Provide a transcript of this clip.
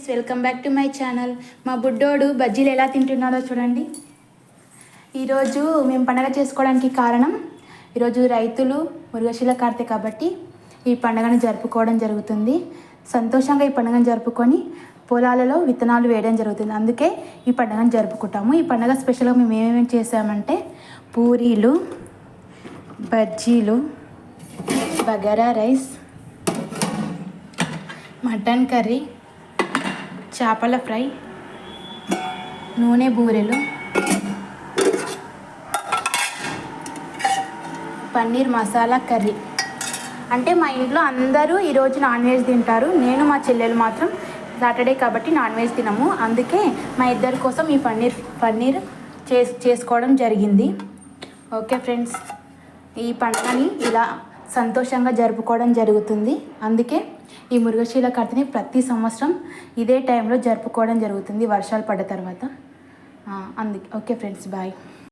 Welcome back to my channel. మా బుడ్డోడు బజ్జీలు ఎలా తింటున్నాడో చూడండి. ఈరోజు మేము పండగ చేసుకోవడానికి కారణం, ఈరోజు రైతులు మృగశిల కార్తె కాబట్టి ఈ పండుగను జరుపుకోవడం జరుగుతుంది. సంతోషంగా ఈ పండుగను జరుపుకొని పొలాలలో విత్తనాలు వేయడం జరుగుతుంది. అందుకే ఈ పండుగను జరుపుకుంటాము. ఈ పండుగ స్పెషల్గా మేము ఏమేమి చేసామంటే పూరీలు, బజ్జీలు, బగారా రైస్, మటన్ కర్రీ, చేపల ఫ్రై, నూనె బూరెలు, పన్నీర్ మసాలా కర్రీ. అంటే మా ఇంట్లో అందరూ ఈరోజు నాన్ వెజ్ తింటారు. నేను మా చెల్లెలు మాత్రం సాటర్డే కాబట్టి నాన్ వెజ్ తినము. అందుకే మా ఇద్దరి కోసం ఈ పన్నీర్ చేసుకోవడం జరిగింది. ఓకే ఫ్రెండ్స్, ఈ పండుగని ఇలా సంతోషంగా జరుపుకోవడం జరుగుతుంది. అందుకే ఈ మృగశిల కార్తెని ప్రతి సంవత్సరం ఇదే టైంలో జరుపుకోవడం జరుగుతుంది, వర్షాలు పడ్డ తర్వాత. అందుకే ఓకే ఫ్రెండ్స్, బాయ్.